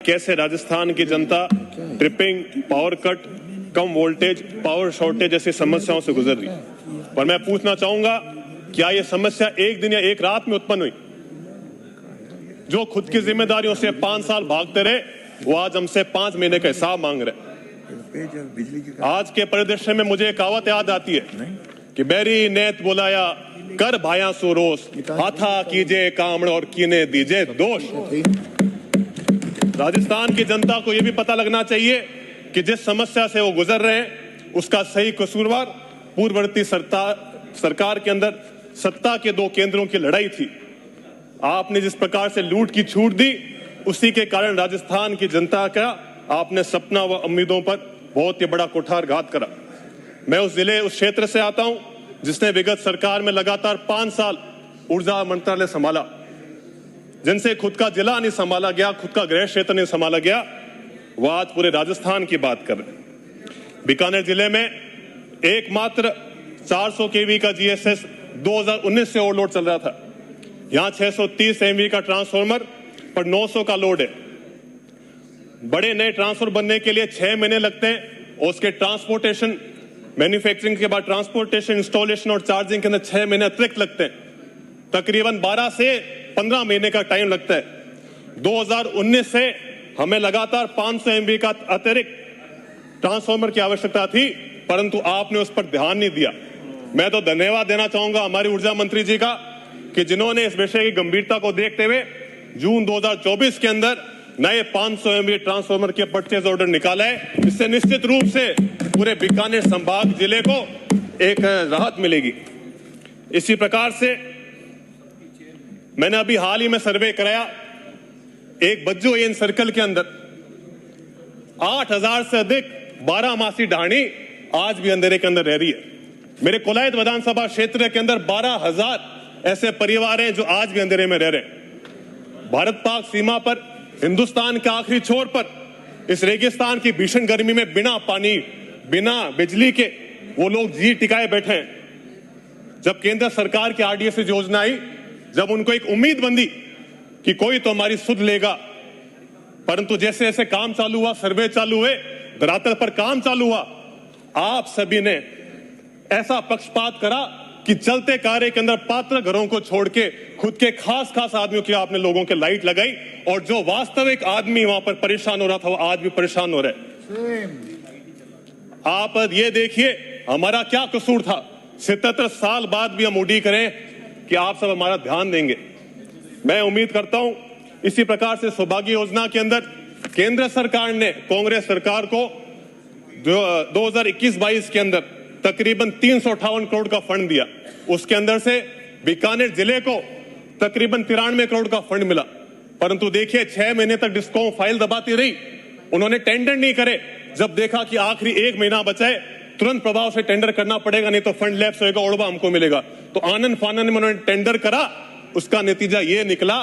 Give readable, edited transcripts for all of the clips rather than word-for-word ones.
कैसे राजस्थान की जनता tripping, power cut, कम voltage, power shortage जैसी समस्याओं से गुजर रही है। पर मैं पूछना चाहूंगा, क्या यह समस्या एक दिन या एक रात में उत्पन्न हुई? जो खुद की जिम्मेदारियों से 5 साल भागते रहे, वो आज हमसे 5 महीने का हिसाब मांग रहे। आज के परिदृश्य में मुझे एक कहावत याद आती है कि बैरी नेत बुलाया कर भाया सुरोस, हाथा कीजिए कामड़ और कीने दीजिए दोष। राजस्थान की जनता को यह भी पता लगना चाहिए कि जिस समस्या से वो गुजर रहे हैं उसका सही कसूरवार पूर्ववर्ती सरकार के अंदर सत्ता के 2 केंद्रों की लड़ाई थी। आपने जिस प्रकार से लूट की छूट दी, उसी के कारण राजस्थान की जनता का आपने सपना व उम्मीदों पर बहुत ही बड़ा कुठारघात करा। मैं उस क्षेत्र से आता हूं जिसने विगत सरकार में लगातार 5 साल ऊर्जा मंत्रालय संभाला, जिनसे खुद का जिला नहीं संभाला गया, खुद का गृह क्षेत्र नहीं संभाला गया, वह आज पूरे राजस्थान की बात कर रहे हैं। बीकानेर जिले में एकमात्र 400 केवी का जीएसएस 2019 से ओवरलोड चल रहा था। यहां 630 एमवी का ट्रांसफॉर्मर पर 900 का लोड है। बड़े नए ट्रांसफॉर्मर बनने के लिए 6 महीने लगते हैं और उसके ट्रांसपोर्टेशन, मैन्युफैक्चरिंग के बाद ट्रांसपोर्टेशन, इंस्टॉलेशन और चार्जिंग के अंदर 6 महीने अतिरिक्त लगते हैं। तकरीबन 12 से 15 महीने का टाइम लगता है। 2019 से हमें लगातार 500 एमवी का अतिरिक्त ट्रांसफॉर्मर की आवश्यकता थी, परंतु आपने उस पर ध्यान नहीं दिया। मैं तो धन्यवाद देना चाहूंगा हमारी ऊर्जा मंत्री जी का कि जिन्होंने इस विषय की गंभीरता को देखते हुए जून 2024 के अंदर नए 500 एमवी ट्रांसफॉर्मर के परचेज ऑर्डर निकाला है। इससे निश्चित रूप से पूरे बीकानेर संभाग जिले को एक राहत मिलेगी। इसी प्रकार से मैंने अभी हाल ही में सर्वे कराया, एक बज्जोयन सर्कल के अंदर 8000 से अधिक 12 मासी ढाणी आज भी अंधेरे के अंदर रह रही है। मेरे कोलायत विधानसभा क्षेत्र के अंदर 12,000 ऐसे परिवार हैं जो आज भी अंधेरे में रह रहे हैं। भारत पाक सीमा पर, हिंदुस्तान के आखिरी छोर पर, इस रेगिस्तान की भीषण गर्मी में बिना पानी, बिना बिजली के वो लोग जी टिकाए बैठे हैं। जब केंद्र सरकार की आरडीएस योजना आई, जब उनको एक उम्मीद बंधी कि कोई तो हमारी सुध लेगा, परंतु जैसे जैसे काम चालू हुआ, सर्वे चालू हुए, धरातल पर काम चालू हुआ, आप सभी ने ऐसा पक्षपात करा कि चलते कार्य के अंदर पात्र घरों को छोड़ के खुद के खास आदमियों की आपने लोगों के लाइट लगाई, और जो वास्तविक आदमी वहां पर परेशान हो रहा था वो आज भी परेशान हो रहे। आप ये देखिए हमारा क्या कसूर था। 77 साल बाद भी हम उम्मीद करें कि आप सब हमारा ध्यान देंगे। मैं उम्मीद करता हूं इसी प्रकार से सौभाग्य योजना के अंदर केंद्र सरकार ने कांग्रेस सरकार को 2021-22 के अंदर तकरीबन 358 करोड़ का फंड दिया। उसके अंदर से बीकानेर जिले को तकरीबन 93 करोड़ का फंड मिला, परंतु देखिए 6 महीने तक डिस्कॉम फाइल दबाती रही, उन्होंने टेंडर नहीं करे। जब देखा कि आखिरी 1 महीना बचा है, तुरंत प्रभाव से टेंडर करना पड़ेगा, नहीं तो फंड लैप्स होगा, ओड़वा हमको मिलेगा, तो आनंद फानन में उन्होंने टेंडर करा। उसका नतीजा ये निकला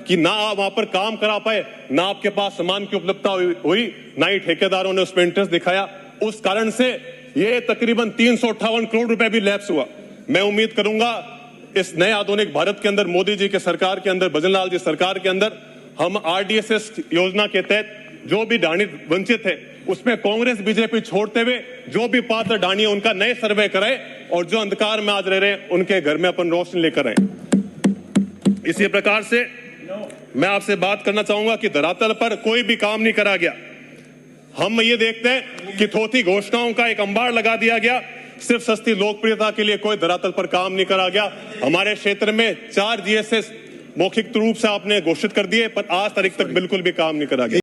कि ना आप वहां पर काम करा पाए, ना आपके पास सामान की उपलब्धता हुई, ना ही ठेकेदारों ने उसमें इंटरेस्ट दिखाया। उस कारण से ये तकरीबन 358 करोड़ रुपए भी लैप्स हुआ। मैं उम्मीद करूंगा इस नए आधुनिक भारत के अंदर, मोदी जी के सरकार के अंदर, भजनलाल जी सरकार के अंदर, हम आरडीएसएस योजना के तहत जो भी ढाणी वंचित है उसमें कांग्रेस बीजेपी छोड़ते हुए जो भी पात्र ढाणी है उनका नए सर्वे कराए, और जो अंधकार में आज रह रहे हैं उनके घर में अपन रोशनी लेकर आए। इसी प्रकार से मैं आपसे बात करना चाहूंगा कि धरातल पर कोई भी काम नहीं करा गया। हम ये देखते हैं कि थोथी घोषणाओं का एक अंबार लगा दिया गया, सिर्फ सस्ती लोकप्रियता के लिए कोई धरातल पर काम नहीं करा गया। हमारे क्षेत्र में 4 जीएसएस मौखिक रूप से आपने घोषित कर दिए, पर आज तारीख तक बिल्कुल भी काम नहीं करा गया।